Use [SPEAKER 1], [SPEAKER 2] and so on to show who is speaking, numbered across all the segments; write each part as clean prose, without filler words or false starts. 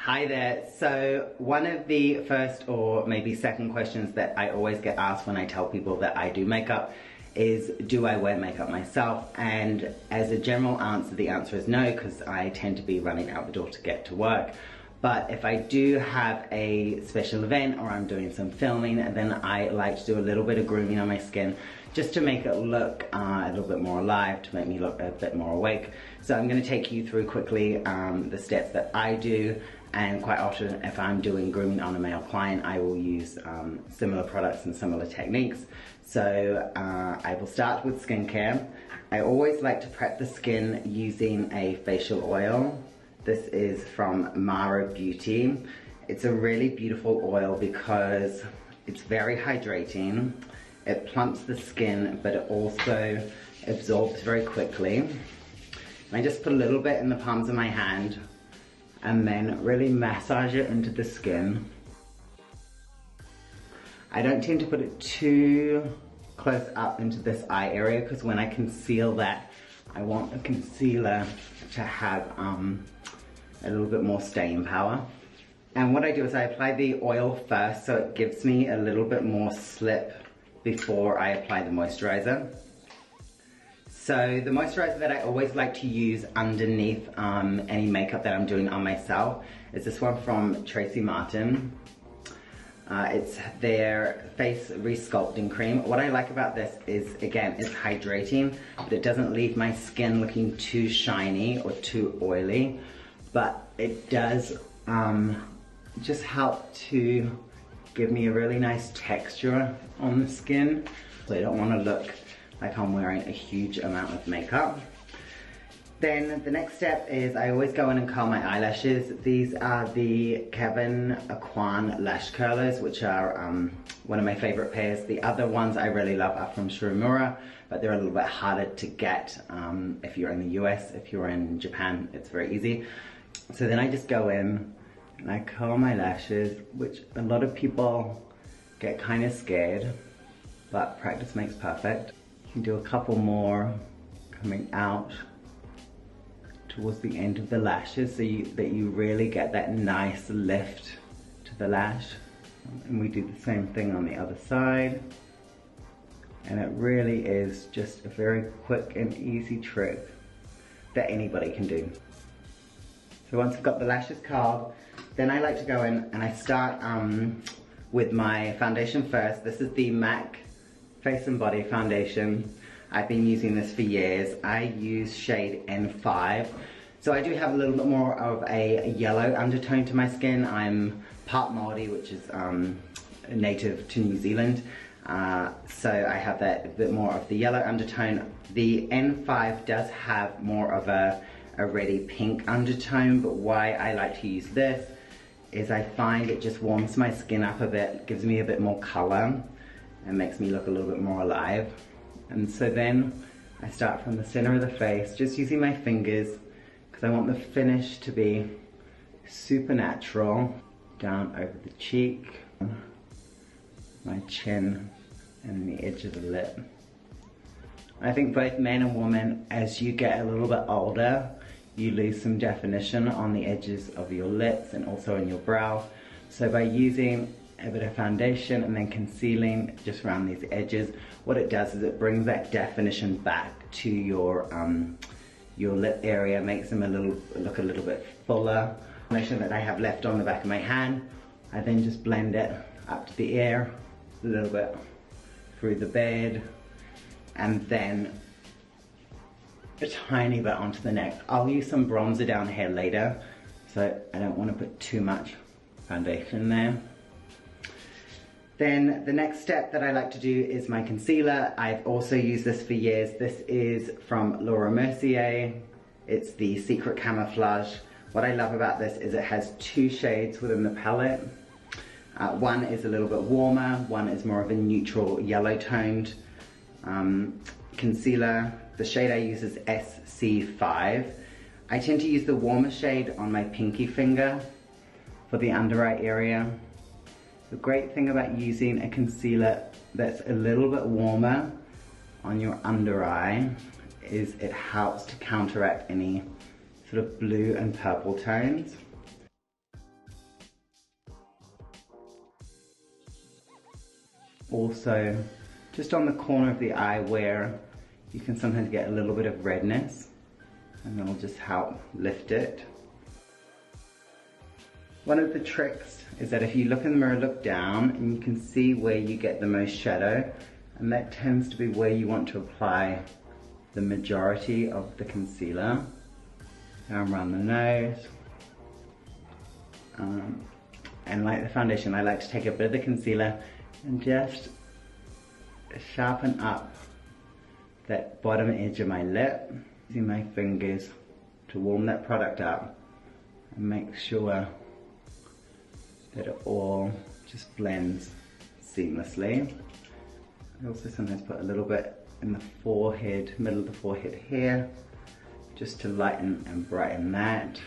[SPEAKER 1] Hi there. So one of the first or maybe second questions that I always get asked when I tell people that I do makeup is, do I wear makeup myself? And as a general answer, the answer is no, because I tend to be running out the door to get to work. But if I do have a special event or I'm doing some filming, then I like to do a little bit of grooming on my skin just to make it look a little bit more alive, to make me look a bit more awake. So I'm going to take you through quickly the steps that I do, and quite often if I'm doing grooming on a male client, I will use similar products and similar techniques. So I will start with skincare. I always like to prep the skin using a facial oil. This is from Mara Beauty. It's a really beautiful oil because it's very hydrating. It plumps the skin, but it also absorbs very quickly. And I just put a little bit in the palms of my hand and then really massage it into the skin. I don't tend to put it too close up into this eye area because when I conceal that, I want the concealer to have a little bit more staying power. And what I do is I apply the oil first, so it gives me a little bit more slip before I apply the moisturizer. So the moisturizer that I always like to use underneath any makeup that I'm doing on myself is this one from Tracie Martyn. It's their face resculpting cream. What I like about this is, again, it's hydrating, but it doesn't leave my skin looking too shiny or too oily, but it does just help to give me a really nice texture on the skin. So I don't want to look like I'm wearing a huge amount of makeup. Then the next step is I always go in and curl my eyelashes. These are the Kevyn Aucoin lash curlers, which are one of my favorite pairs. The other ones I really love are from Shurumura, but they're a little bit harder to get if you're in the US. If you're in Japan, it's very easy. So then I just go in and I curl my lashes, which a lot of people get kind of scared, but practice makes perfect. You can do a couple more coming out towards the end of the lashes so that you really get that nice lift to the lash. And we do the same thing on the other side. And it really is just a very quick and easy trick that anybody can do. So once I've got the lashes curled, then I like to go in and I start with my foundation first. This is the M.A.C Face and Body Foundation. I've been using this for years. I use shade N5. So I do have a little bit more of a yellow undertone to my skin. I'm part Māori, which is native to New Zealand. So I have that a bit more of the yellow undertone. The N5 does have more of a reddy pink undertone, but why I like to use this is I find it just warms my skin up a bit, gives me a bit more color, and makes me look a little bit more alive. And so then I start from the center of the face, just using my fingers, because I want the finish to be super natural, down over the cheek, my chin, and the edge of the lip. I think both men and women, as you get a little bit older, you lose some definition on the edges of your lips and also in your brow. So by using a bit of foundation and then concealing just around these edges, what it does is it brings that definition back to your lip area, makes them look a little bit fuller. The foundation that I have left on the back of my hand, I then just blend it up to the ear, a little bit through the bed, and then a tiny bit onto the neck. I'll use some bronzer down here later, so I don't want to put too much foundation there. Then the next step that I like to do is my concealer. I've also used this for years. This is from Mercier. It's the Secret Camouflage. What I love about this is it has two shades within the palette. One is a little bit warmer, one is more of a neutral yellow toned concealer. The shade I use is SC5. I tend to use the warmer shade on my pinky finger for the under eye area. The great thing about using a concealer that's a little bit warmer on your under eye is it helps to counteract any sort of blue and purple tones. also just on the corner of the eye where you can sometimes get a little bit of redness, and it'll just help lift it. One of the tricks is that if you look in the mirror, look down, and you can see where you get the most shadow, and that tends to be where you want to apply the majority of the concealer. Down around the nose. And like the foundation, I like to take a bit of the concealer and just sharpen up that bottom edge of my lip, using my fingers to warm that product up and make sure that it all just blends seamlessly. I also sometimes put a little bit in the forehead, middle of the forehead here, just to lighten and brighten that.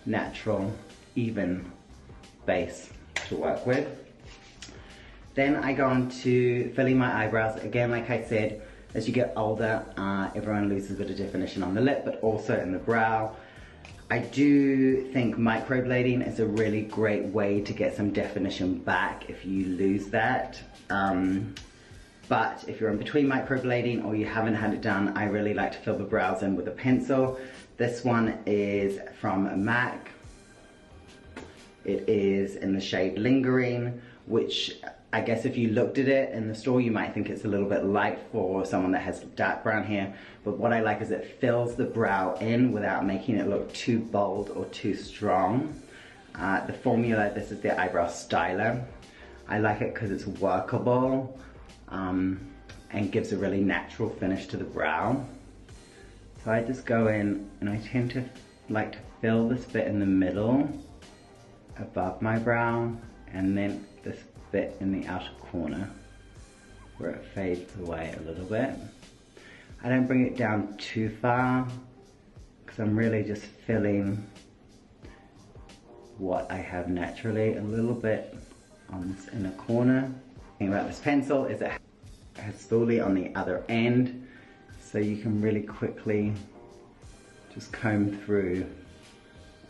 [SPEAKER 1] Natural, even base to work with. Then I go on to filling my eyebrows. Again, like I said, as you get older, everyone loses a bit of definition on the lip, but also in the brow. I do think microblading is a really great way to get some definition back if you lose that. But if you're in between microblading or you haven't had it done, I really like to fill the brows in with a pencil. This one is from M.A.C. It is in the shade Lingering, which I guess if you looked at it in the store, you might think it's a little bit light for someone that has dark brown hair. But what I like is it fills the brow in without making it look too bold or too strong. The formula, this is the eyebrow styler. I like it because it's workable and gives a really natural finish to the brow. So I just go in and I tend to like to fill this bit in the middle above my brow, and then this bit in the outer corner where it fades away a little bit. I don't bring it down too far because I'm really just filling what I have naturally a little bit on this inner corner. The thing about this pencil is it has spoolie on the other end, so you can really quickly just comb through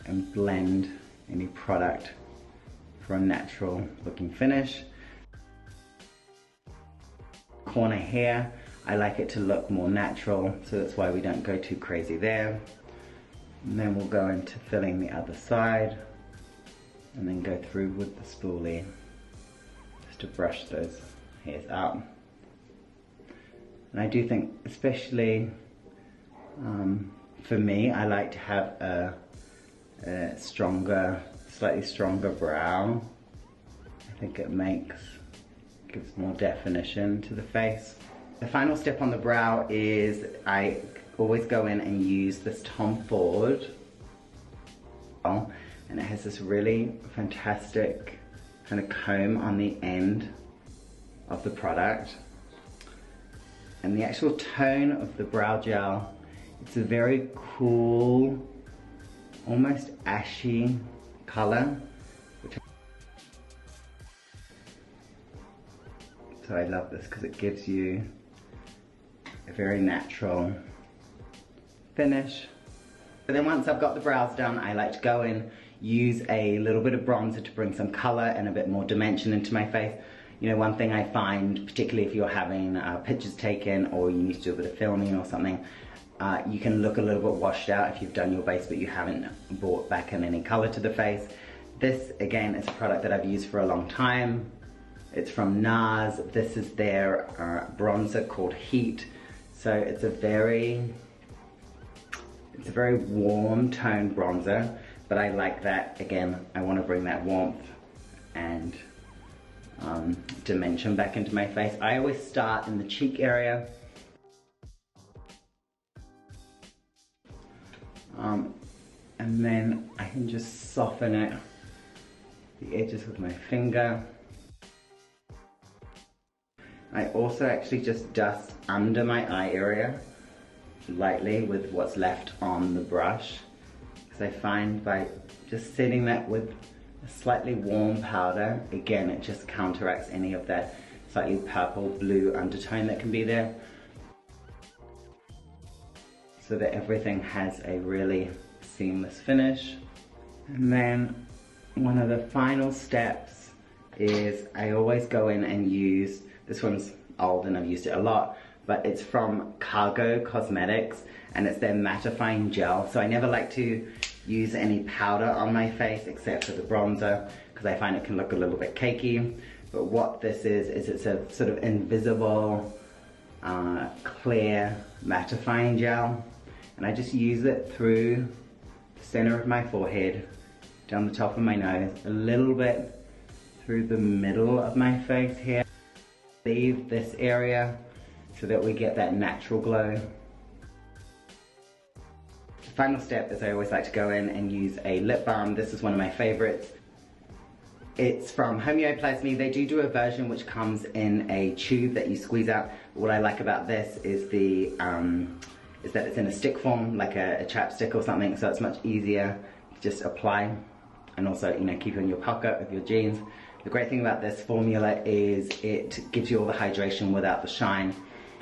[SPEAKER 1] and blend any product for a natural looking finish. Corner here, I like it to look more natural, so that's why we don't go too crazy there. And then we'll go into filling the other side and then go through with the spoolie just to brush those hairs out. And I do think, especially for me, I like to have a slightly stronger brow. I think it gives more definition to the face. The final step on the brow is I always go in and use this Tom Ford, and it has this really fantastic kind of comb on the end of the product. And the actual tone of the brow gel, it's a very cool, almost ashy color. So I love this because it gives you a very natural finish. But then once I've got the brows done, I like to go in, use a little bit of bronzer to bring some color and a bit more dimension into my face. You know, one thing I find, particularly if you're having pictures taken or you need to do a bit of filming or something, you can look a little bit washed out if you've done your base but you haven't brought back in any color to the face. This, again, is a product that I've used for a long time. It's from NARS. This is their bronzer called Heat. So it's a very warm tone bronzer, but I like that. Again, I want to bring that warmth and dimension back into my face. I always start in the cheek area. And then I can just soften it, the edges with my finger. I also actually just dust under my eye area lightly with what's left on the brush, because I find by just setting that with a slightly warm powder, again, it just counteracts any of that slightly purple blue undertone that can be there, so that everything has a really seamless finish. And then one of the final steps is I always go in and use This one's old and I've used it a lot, but it's from Cargo Cosmetics and it's their mattifying gel. So I never like to use any powder on my face except for the bronzer because I find it can look a little bit cakey. But what this is it's a sort of invisible, clear mattifying gel. And I just use it through the center of my forehead, down the top of my nose, a little bit through the middle of my face here. Leave this area so that we get that natural glow. The final step is I always like to go in and use a lip balm. This is one of my favorites. It's from Homeostick. They do a version which comes in a tube that you squeeze out. What I like about this is is that it's in a stick form, like a chapstick or something, so it's much easier to just apply and also, you know, keep it in your pocket with your jeans. The great thing about this formula is it gives you all the hydration without the shine,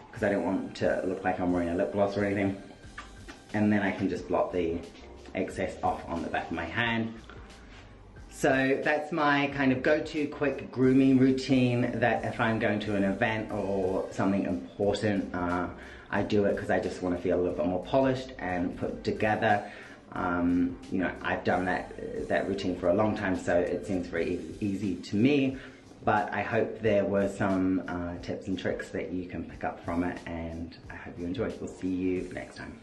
[SPEAKER 1] because I don't want to look like I'm wearing a lip gloss or anything. And then I can just blot the excess off on the back of my hand. So that's my kind of go-to quick grooming routine, that if I'm going to an event or something important, I do it because I just want to feel a little bit more polished and put together. You know, I've done that routine for a long time, so it seems very easy to me, but I hope there were some tips and tricks that you can pick up from it, and I hope you enjoyed. We'll see you next time.